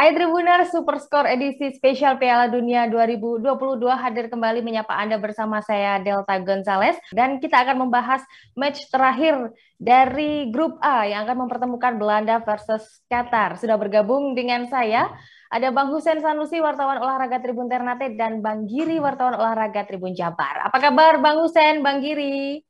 Hai Tribuners, Superscore edisi spesial Piala Dunia 2022 hadir kembali menyapa Anda bersama saya Delta Gonzalez dan kita akan membahas match terakhir dari grup A yang akan mempertemukan Belanda versus Qatar. Sudah bergabung dengan saya ada Bang Husen Sanusi, wartawan olahraga Tribun Ternate, dan Bang Giri, wartawan olahraga Tribun Jabar. Apa kabar Bang Husen, Bang Giri?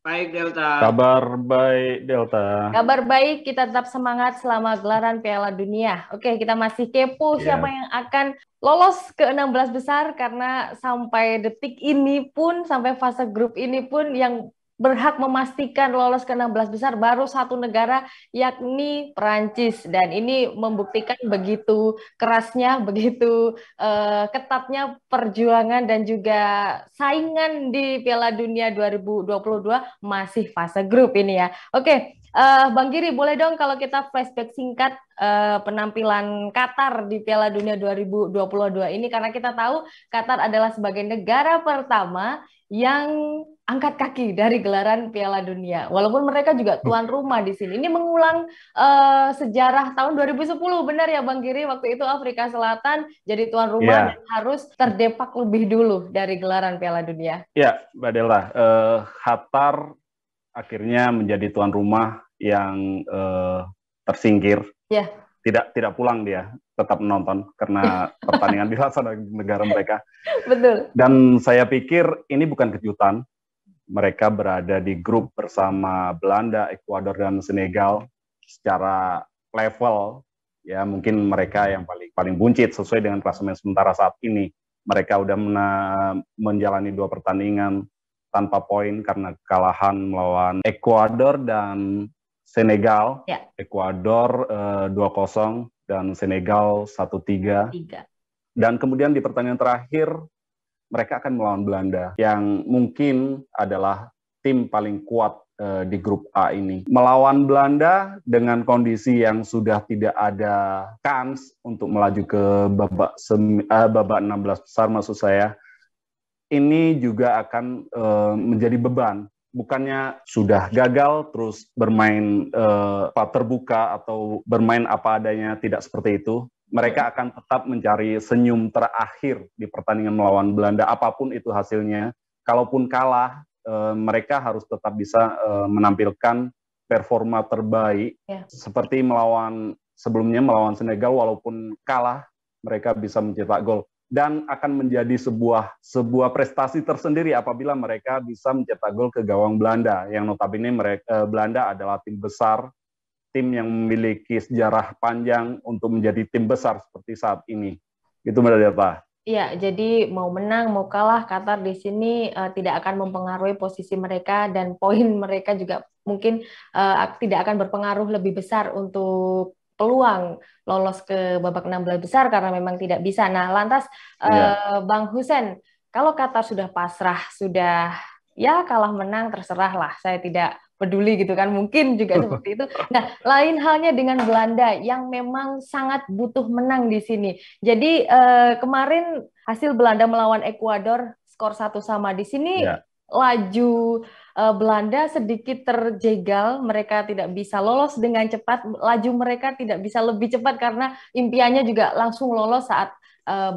Baik, Delta. Kabar baik, Delta. Kabar baik, kita tetap semangat selama gelaran Piala Dunia. Oke, kita masih kepo siapa yang akan lolos ke 16 besar karena sampai detik ini pun, sampai fase grup ini pun yang berhak memastikan lolos ke 16 besar baru satu negara, yakni Perancis. Dan ini membuktikan begitu kerasnya, begitu ketatnya perjuangan dan juga saingan di Piala Dunia 2022 masih fase grup ini ya. Oke, Bang Giri, boleh dong kalau kita flashback singkat penampilan Qatar di Piala Dunia 2022 ini, karena kita tahu Qatar adalah sebagai negara pertama yang angkat kaki dari gelaran Piala Dunia. Walaupun mereka juga tuan rumah di sini. Ini mengulang sejarah tahun 2010, benar ya Bang Giri? Waktu itu Afrika Selatan jadi tuan rumah dan harus terdepak lebih dulu dari gelaran Piala Dunia. Ya, Mbak Delta. Qatar akhirnya menjadi tuan rumah yang tersingkir. Ya. Tidak pulang dia, tetap menonton karena pertandingan dilaksanakan di negara mereka. Betul. Dan saya pikir ini bukan kejutan. Mereka berada di grup bersama Belanda, Ekuador, dan Senegal secara level. Ya, mungkin mereka yang paling buncit sesuai dengan klasemen sementara saat ini. Mereka udah menjalani 2 pertandingan tanpa poin karena kekalahan melawan Ekuador dan Senegal. Ya. Ekuador 2-0 dan Senegal 1-3. Dan kemudian di pertandingan terakhir mereka akan melawan Belanda yang mungkin adalah tim paling kuat di grup A ini. Melawan Belanda dengan kondisi yang sudah tidak ada kans untuk melaju ke babak 16 besar, maksud saya. Ini juga akan menjadi beban. Bukannya sudah gagal terus bermain terbuka atau bermain apa adanya, tidak seperti itu. Mereka akan tetap mencari senyum terakhir di pertandingan melawan Belanda, apapun itu hasilnya. Kalaupun kalah, mereka harus tetap bisa menampilkan performa terbaik. Seperti sebelumnya melawan Senegal, walaupun kalah, mereka bisa mencetak gol. Dan akan menjadi sebuah prestasi tersendiri apabila mereka bisa mencetak gol ke gawang Belanda, yang notabene Belanda adalah tim besar, tim yang memiliki sejarah panjang untuk menjadi tim besar seperti saat ini. Itu Mbak Delta. Iya, jadi mau menang mau kalah Qatar di sini tidak akan mempengaruhi posisi mereka, dan poin mereka juga mungkin tidak akan berpengaruh lebih besar untuk peluang lolos ke babak 16 besar karena memang tidak bisa. Nah, lantas Bang Husen, kalau Qatar sudah pasrah, sudah ya kalah menang terserah lah, saya tidak peduli gitu kan, mungkin juga seperti itu. Nah, lain halnya dengan Belanda yang memang sangat butuh menang di sini. Jadi kemarin hasil Belanda melawan Ekuador skor 1-1 di sini. Laju Belanda sedikit terjegal, mereka tidak bisa lolos dengan cepat, laju mereka tidak bisa lebih cepat karena impiannya juga langsung lolos saat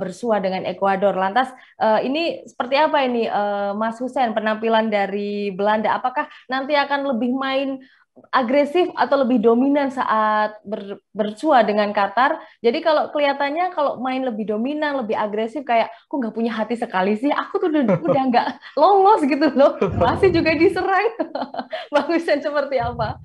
bersua dengan Ekuador. Lantas ini seperti apa ini Mas Husen, penampilan dari Belanda? Apakah nanti akan lebih main agresif atau lebih dominan saat bersua dengan Qatar? Jadi kalau kelihatannya kalau main lebih dominan, lebih agresif, kayak aku nggak punya hati sekali sih, aku tuh udah nggak lolos gitu loh, masih juga diserang. Bang Husen, seperti apa?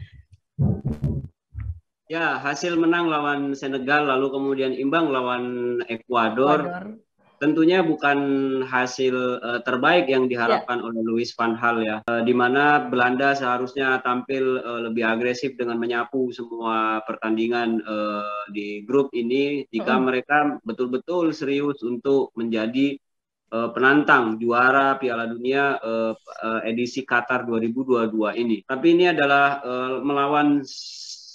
Ya, hasil menang lawan Senegal lalu kemudian imbang lawan Ekuador. Tentunya bukan hasil terbaik yang diharapkan oleh Louis van Gaal ya, di mana Belanda seharusnya tampil lebih agresif dengan menyapu semua pertandingan di grup ini jika mereka betul-betul serius untuk menjadi penantang juara Piala Dunia edisi Qatar 2022 ini. Tapi ini adalah melawan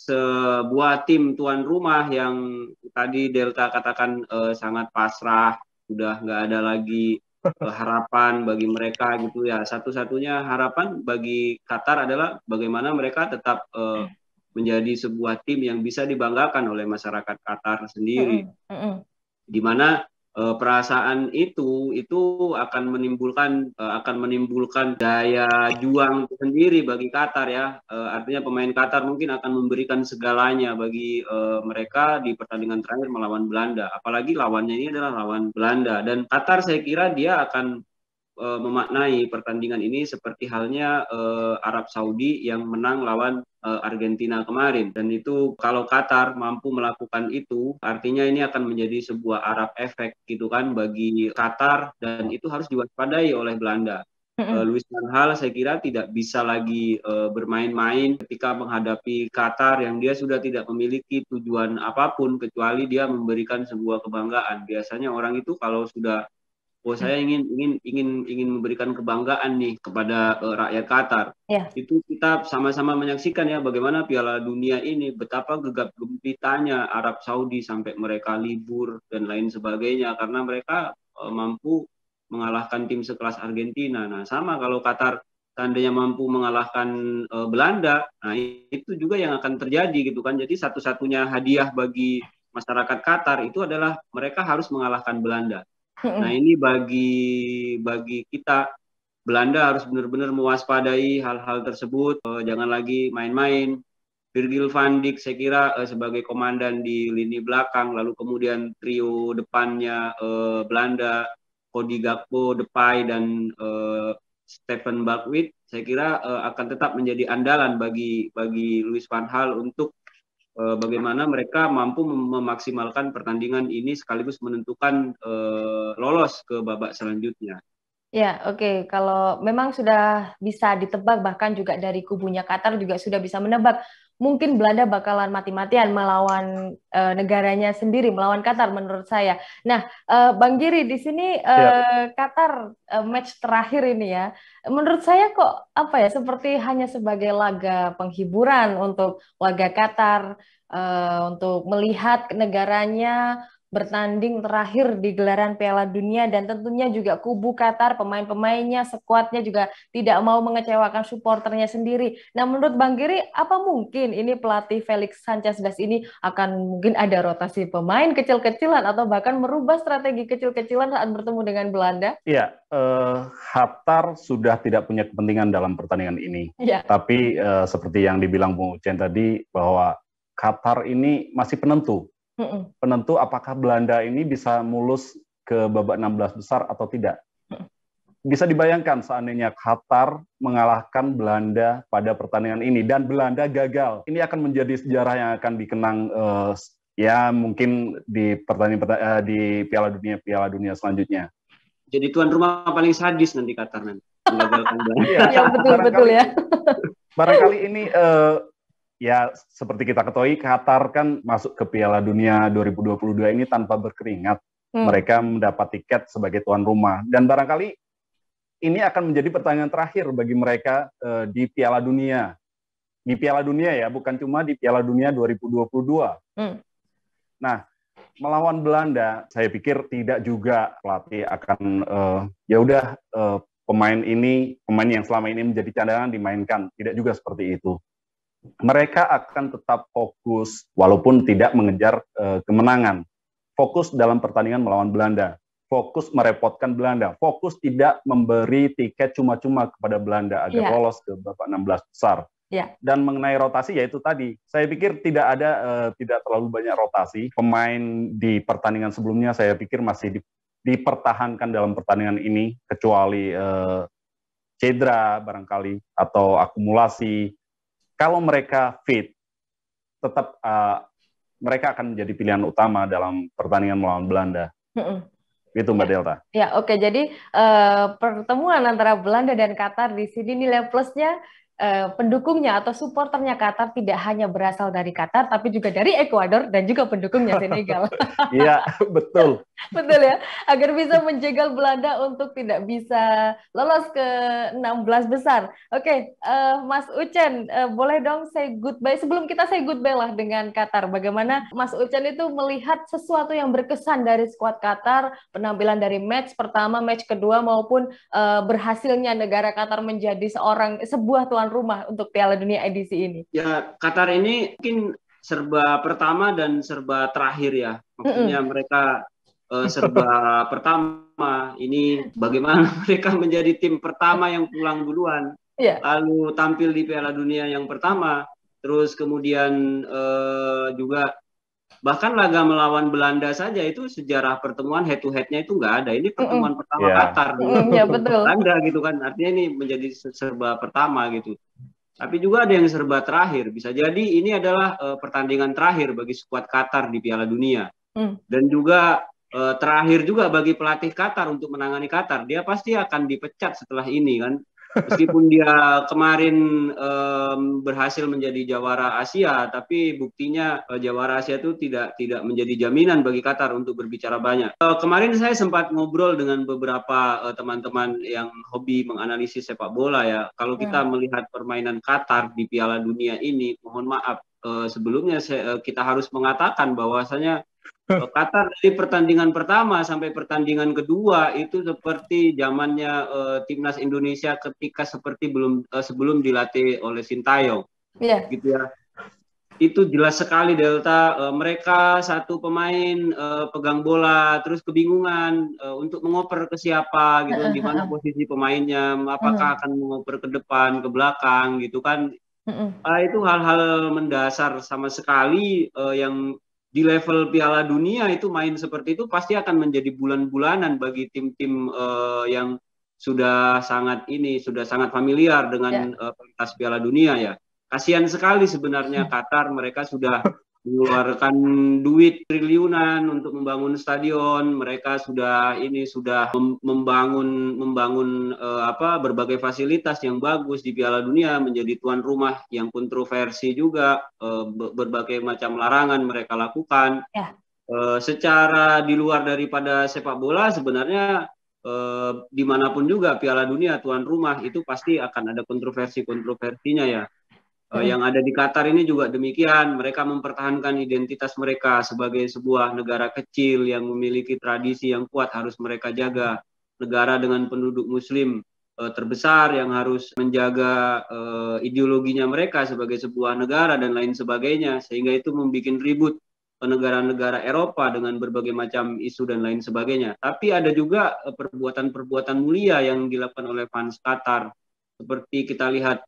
sebuah tim tuan rumah yang tadi Delta katakan sangat pasrah, sudah nggak ada lagi harapan bagi mereka gitu ya. Satu-satunya harapan bagi Qatar adalah bagaimana mereka tetap menjadi sebuah tim yang bisa dibanggakan oleh masyarakat Qatar sendiri. Di mana perasaan itu akan menimbulkan daya juang sendiri bagi Qatar ya. Artinya pemain Qatar mungkin akan memberikan segalanya bagi mereka di pertandingan terakhir melawan Belanda. Apalagi lawannya ini adalah lawan Belanda, dan Qatar saya kira dia akan memaknai pertandingan ini seperti halnya Arab Saudi yang menang lawan Argentina kemarin. Dan itu kalau Qatar mampu melakukan itu, artinya ini akan menjadi sebuah Arab efek gitu kan bagi Qatar, dan itu harus diwaspadai oleh Belanda. Louis van Gaal saya kira tidak bisa lagi bermain-main ketika menghadapi Qatar yang dia sudah tidak memiliki tujuan apapun kecuali dia memberikan sebuah kebanggaan. Biasanya orang itu kalau sudah saya ingin memberikan kebanggaan nih kepada rakyat Qatar. Itu kita sama-sama menyaksikan ya bagaimana Piala Dunia ini, betapa gegap gempitanya Arab Saudi sampai mereka libur dan lain sebagainya karena mereka mampu mengalahkan tim sekelas Argentina. Nah, sama kalau Qatar tandanya mampu mengalahkan Belanda, nah itu juga yang akan terjadi gitu kan. Jadi satu-satunya hadiah bagi masyarakat Qatar itu adalah mereka harus mengalahkan Belanda. Nah ini bagi kita, Belanda harus benar-benar mewaspadai hal-hal tersebut. Jangan lagi main-main. Virgil van Dijk saya kira sebagai komandan di lini belakang, lalu kemudian trio depannya Belanda, Cody Gakpo, Depay, dan Steven Bergwijn, saya kira akan tetap menjadi andalan bagi Louis van Gaal untuk bagaimana mereka mampu memaksimalkan pertandingan ini sekaligus menentukan lolos ke babak selanjutnya. Ya, oke. Kalau memang sudah bisa ditebak, bahkan juga dari kubunya Qatar juga sudah bisa menebak, mungkin Belanda bakalan mati-matian melawan negaranya sendiri, melawan Qatar menurut saya. Nah, Bang Giri, di sini Qatar match terakhir ini ya, menurut saya kok apa ya, seperti hanya sebagai laga penghiburan untuk warga Qatar, untuk melihat negaranya bertanding terakhir di gelaran Piala Dunia, dan tentunya juga kubu Qatar, pemain-pemainnya, skuadnya juga tidak mau mengecewakan supporternya sendiri. Nah, menurut Bang Giri, apa mungkin ini pelatih Felix Sanchez ini akan mungkin ada rotasi pemain kecil-kecilan atau bahkan merubah strategi kecil-kecilan saat bertemu dengan Belanda? Iya, Qatar sudah tidak punya kepentingan dalam pertandingan ini. Tapi seperti yang dibilang Bung Ucen tadi, bahwa Qatar ini masih penentu. Penentu apakah Belanda ini bisa mulus ke babak 16 besar atau tidak. Bisa dibayangkan seandainya Qatar mengalahkan Belanda pada pertandingan ini dan Belanda gagal. Ini akan menjadi sejarah yang akan dikenang ya mungkin di pertandingan di Piala Dunia selanjutnya. Jadi tuan rumah paling sadis nanti Qatar nanti. Menggagalkan Belanda. Ya, betul ya. Barangkali ini ya, seperti kita ketahui, Qatar kan masuk ke Piala Dunia 2022 ini tanpa berkeringat. Mereka mendapat tiket sebagai tuan rumah. Dan barangkali ini akan menjadi pertandingan terakhir bagi mereka di Piala Dunia. Di Piala Dunia ya, bukan cuma di Piala Dunia 2022. Nah, melawan Belanda, saya pikir tidak juga pelatih akan, ya udah pemain yang selama ini menjadi cadangan dimainkan. Tidak juga seperti itu. Mereka akan tetap fokus walaupun tidak mengejar kemenangan. Fokus dalam pertandingan melawan Belanda. Fokus merepotkan Belanda. Fokus tidak memberi tiket cuma-cuma kepada Belanda agar lolos ke babak 16 besar. Dan mengenai rotasi, yaitu tadi, saya pikir tidak terlalu banyak rotasi. Pemain di pertandingan sebelumnya saya pikir masih dipertahankan dalam pertandingan ini, kecuali cedera barangkali atau akumulasi. Kalau mereka fit, tetap mereka akan menjadi pilihan utama dalam pertandingan melawan Belanda. Itu Mbak Delta. Ya, oke. Jadi pertemuan antara Belanda dan Qatar di sini nilai plusnya pendukungnya atau supporternya Qatar tidak hanya berasal dari Qatar, tapi juga dari Ekuador dan juga pendukungnya Senegal. Iya, betul. Betul ya, agar bisa menjegal Belanda untuk tidak bisa lolos ke 16 besar. Oke, Mas Ucen, boleh dong say goodbye, sebelum kita say goodbye lah dengan Qatar, bagaimana Mas Ucen itu melihat sesuatu yang berkesan dari skuad Qatar, penampilan dari match pertama, match kedua, maupun berhasilnya negara Qatar menjadi sebuah tuan tuan rumah untuk Piala Dunia edisi ini? Ya, Qatar ini mungkin serba pertama dan serba terakhir ya. Maksudnya mereka serba pertama. Ini bagaimana mereka menjadi tim pertama yang pulang duluan. Lalu tampil di Piala Dunia yang pertama. Terus kemudian juga bahkan laga melawan Belanda saja itu sejarah pertemuan head to head-nya itu nggak ada. Ini pertemuan pertama Qatar Belanda gitu kan. Artinya ini menjadi serba pertama gitu. Tapi juga ada yang serba terakhir. Bisa jadi ini adalah pertandingan terakhir bagi skuad Qatar di Piala Dunia. Dan juga terakhir juga bagi pelatih Qatar untuk menangani Qatar. Dia pasti akan dipecat setelah ini kan. Meskipun dia kemarin berhasil menjadi jawara Asia, tapi buktinya jawara Asia itu tidak menjadi jaminan bagi Qatar untuk berbicara banyak. Kemarin saya sempat ngobrol dengan beberapa teman-teman yang hobi menganalisis sepak bola ya. Kalau kita melihat permainan Qatar di Piala Dunia ini, mohon maaf, sebelumnya kita harus mengatakan bahwasanya Qatar dari pertandingan pertama sampai pertandingan kedua itu seperti zamannya timnas Indonesia ketika sebelum dilatih oleh Sintayong, gitu ya. Itu jelas sekali Delta, mereka satu pemain pegang bola terus kebingungan untuk mengoper ke siapa gitu, di mana posisi pemainnya, apakah akan mengoper ke depan, ke belakang gitu kan. Itu hal-hal mendasar sama sekali yang di level Piala Dunia itu main seperti itu pasti akan menjadi bulan-bulanan bagi tim-tim yang sudah sangat familiar dengan pentas Piala Dunia ya. Kasihan sekali sebenarnya Qatar, mereka sudah mengeluarkan duit triliunan untuk membangun stadion, mereka sudah membangun berbagai fasilitas yang bagus di Piala Dunia, menjadi tuan rumah yang kontroversi juga, berbagai macam larangan mereka lakukan. Secara di luar daripada sepak bola sebenarnya dimanapun juga Piala Dunia tuan rumah itu pasti akan ada kontroversinya ya. Yang ada di Qatar ini juga demikian, mereka mempertahankan identitas mereka sebagai sebuah negara kecil yang memiliki tradisi yang kuat harus mereka jaga, negara dengan penduduk muslim terbesar yang harus menjaga ideologinya mereka sebagai sebuah negara dan lain sebagainya, sehingga itu membuat ribut negara-negara Eropa dengan berbagai macam isu dan lain sebagainya. Tapi ada juga perbuatan-perbuatan mulia yang dilakukan oleh fans Qatar, seperti kita lihat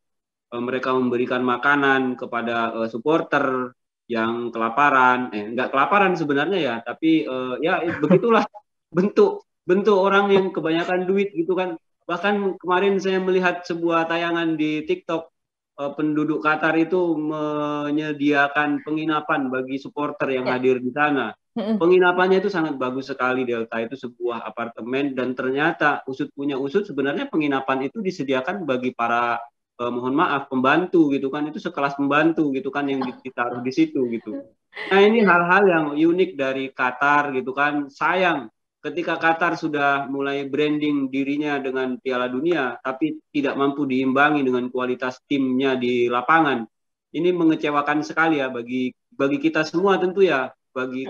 mereka memberikan makanan kepada supporter yang kelaparan, nggak kelaparan sebenarnya ya, tapi ya begitulah bentuk orang yang kebanyakan duit gitu kan. Bahkan kemarin saya melihat sebuah tayangan di TikTok, penduduk Qatar itu menyediakan penginapan bagi supporter yang hadir di sana. Penginapannya itu sangat bagus sekali Delta, itu sebuah apartemen dan ternyata usut punya usut sebenarnya penginapan itu disediakan bagi para mohon maaf pembantu gitu kan, itu sekelas pembantu gitu kan yang ditaruh di situ gitu. Nah ini hal-hal yang unik dari Qatar gitu kan. Sayang ketika Qatar sudah mulai branding dirinya dengan Piala Dunia tapi tidak mampu diimbangi dengan kualitas timnya di lapangan. Ini mengecewakan sekali ya bagi kita semua tentu ya, bagi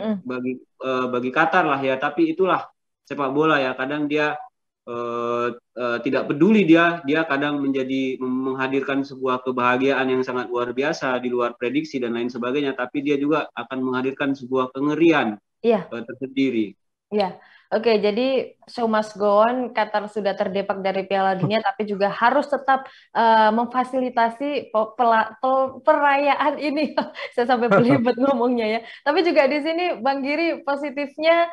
Qatar lah ya, tapi itulah sepak bola ya, kadang dia tidak peduli, dia kadang menghadirkan sebuah kebahagiaan yang sangat luar biasa di luar prediksi dan lain sebagainya, tapi dia juga akan menghadirkan sebuah kengerian tersendiri. Iya. Oke, jadi show must go on. Qatar sudah terdepak dari Piala Dunia, tapi juga harus tetap memfasilitasi perayaan ini. Saya sampai belibet ngomongnya ya. Tapi juga di sini, Bang Giri, positifnya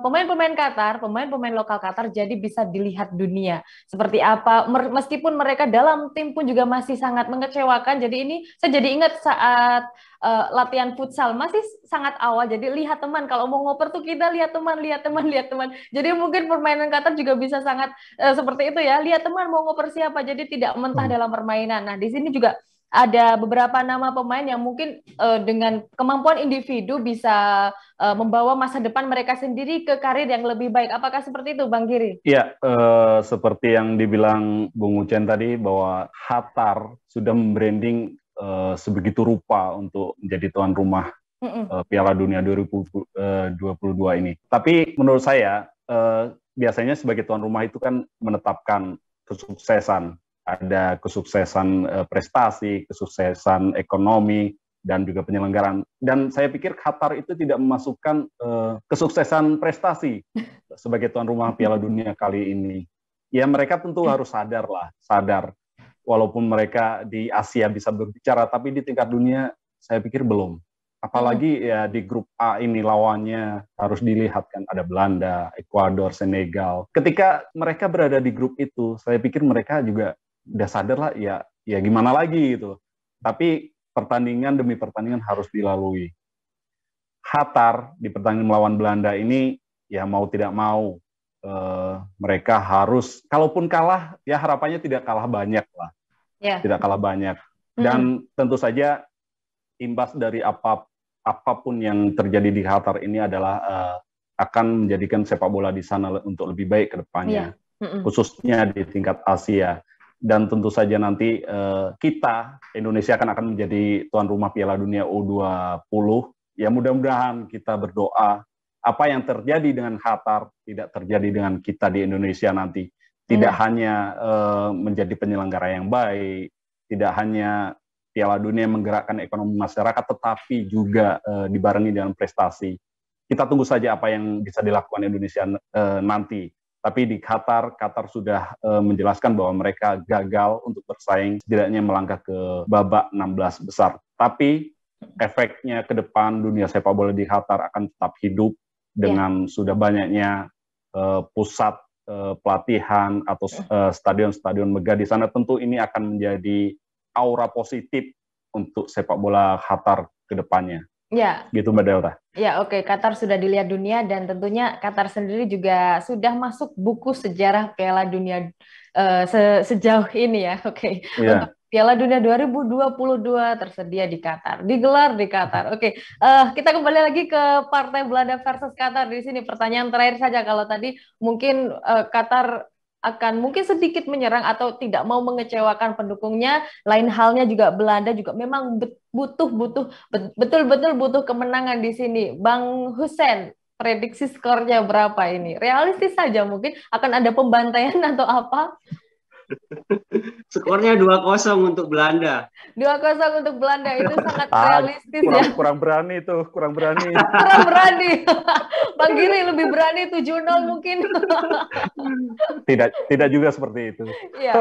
pemain-pemain Qatar, pemain-pemain lokal Qatar jadi bisa dilihat dunia. Seperti apa, meskipun mereka dalam tim pun juga masih sangat mengecewakan. Jadi ini saya jadi ingat saat latihan futsal masih sangat awal, jadi lihat teman, kalau mau ngoper tuh kita lihat teman. Jadi mungkin permainan Qatar juga bisa sangat seperti itu ya, lihat teman mau ngoper siapa, jadi tidak mentah dalam permainan. Nah di sini juga ada beberapa nama pemain yang mungkin dengan kemampuan individu bisa membawa masa depan mereka sendiri ke karir yang lebih baik. Apakah seperti itu, Bang Giri? Iya, seperti yang dibilang Bung Ucen tadi, bahwa Qatar sudah membranding sebegitu rupa untuk menjadi tuan rumah Piala Dunia 2022 ini. Tapi menurut saya biasanya sebagai tuan rumah itu kan menetapkan kesuksesan ada kesuksesan prestasi, kesuksesan ekonomi, dan juga penyelenggaraan. Dan saya pikir Qatar itu tidak memasukkan kesuksesan prestasi sebagai tuan rumah Piala Dunia kali ini. Ya mereka tentu harus sadar. Walaupun mereka di Asia bisa berbicara, tapi di tingkat dunia saya pikir belum. Apalagi ya di grup A ini lawannya harus dilihat kan, ada Belanda, Ekuador, Senegal. Ketika mereka berada di grup itu, saya pikir mereka juga udah sadar lah, ya gimana lagi gitu. Tapi pertandingan demi pertandingan harus dilalui. Qatar di pertandingan melawan Belanda ini, ya mau tidak mau, mereka harus, kalaupun kalah, ya harapannya tidak kalah banyak lah. Tidak kalah banyak. Dan tentu saja imbas dari apapun yang terjadi di Qatar ini adalah akan menjadikan sepak bola di sana untuk lebih baik ke depannya. Khususnya di tingkat Asia. Dan tentu saja nanti kita, Indonesia akan menjadi tuan rumah Piala Dunia U20. Ya mudah-mudahan kita berdoa apa yang terjadi dengan Qatar tidak terjadi dengan kita di Indonesia nanti. Tidak hanya menjadi penyelenggara yang baik, tidak hanya Piala Dunia menggerakkan ekonomi masyarakat, tetapi juga dibarengi dengan prestasi. Kita tunggu saja apa yang bisa dilakukan Indonesia nanti. Tapi di Qatar sudah menjelaskan bahwa mereka gagal untuk bersaing, setidaknya melangkah ke babak 16 besar. Tapi efeknya ke depan dunia sepak bola di Qatar akan tetap hidup dengan sudah banyaknya pusat pelatihan atau stadion-stadion megah di sana. Tentu ini akan menjadi aura positif untuk sepak bola Qatar ke depannya. Ya. Gitu Mbak Delta. Ya, oke. Qatar sudah dilihat dunia dan tentunya Qatar sendiri juga sudah masuk buku sejarah Piala Dunia sejauh ini ya. Oke. Untuk Piala Dunia 2022 tersedia di Qatar, digelar di Qatar. Oke. Kita kembali lagi ke partai Belanda versus Qatar di sini. Pertanyaan terakhir saja, kalau tadi mungkin Qatar akan mungkin sedikit menyerang atau tidak mau mengecewakan pendukungnya. Lain halnya juga Belanda juga memang betul-betul butuh kemenangan di sini. Bang Hussein, prediksi skornya berapa ini? Realistis saja mungkin akan ada pembantaian atau apa? Skornya 2-0 untuk Belanda. 2-0 untuk Belanda itu sangat realistis ya. Kurang berani itu, kurang berani. Kurang berani. Bang Giri lebih berani 7-0 mungkin. Tidak juga seperti itu. Iya.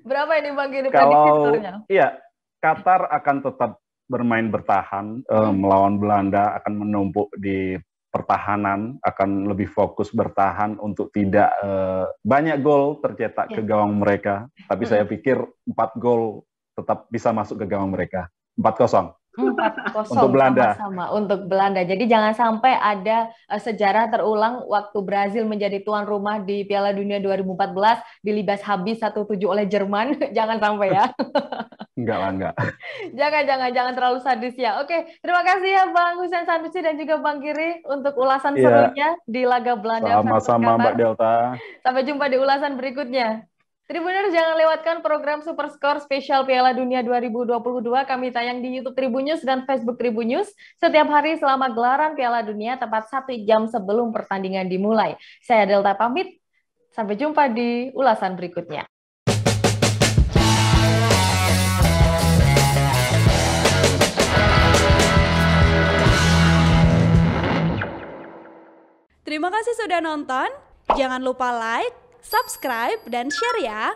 Berapa ini Bang Giri prediksi skornya? Iya, Qatar akan tetap bermain bertahan melawan Belanda, akan menumpuk di pertahanan, akan lebih fokus bertahan untuk tidak banyak gol tercetak ke gawang mereka. Tapi saya pikir 4 gol tetap bisa masuk ke gawang mereka. 4-0. 4-0 untuk Belanda. Sama-sama untuk Belanda. Jadi jangan sampai ada sejarah terulang waktu Brazil menjadi tuan rumah di Piala Dunia 2014 dilibas habis 1-7 oleh Jerman. Jangan sampai ya. Enggak. Jangan terlalu sadis ya. Oke, terima kasih ya Bang Hussein Sanusi dan juga Bang Giri untuk ulasan serunya di laga Belanda versus Qatar. Sama-sama Mbak Delta. Sampai jumpa di ulasan berikutnya. Tribuners, jangan lewatkan program Super Score spesial Piala Dunia 2022. Kami tayang di YouTube Tribunnews dan Facebook Tribunnews setiap hari selama gelaran Piala Dunia, tepat 1 jam sebelum pertandingan dimulai. Saya Delta pamit. Sampai jumpa di ulasan berikutnya. Terima kasih sudah nonton. Jangan lupa like, subscribe, dan share ya.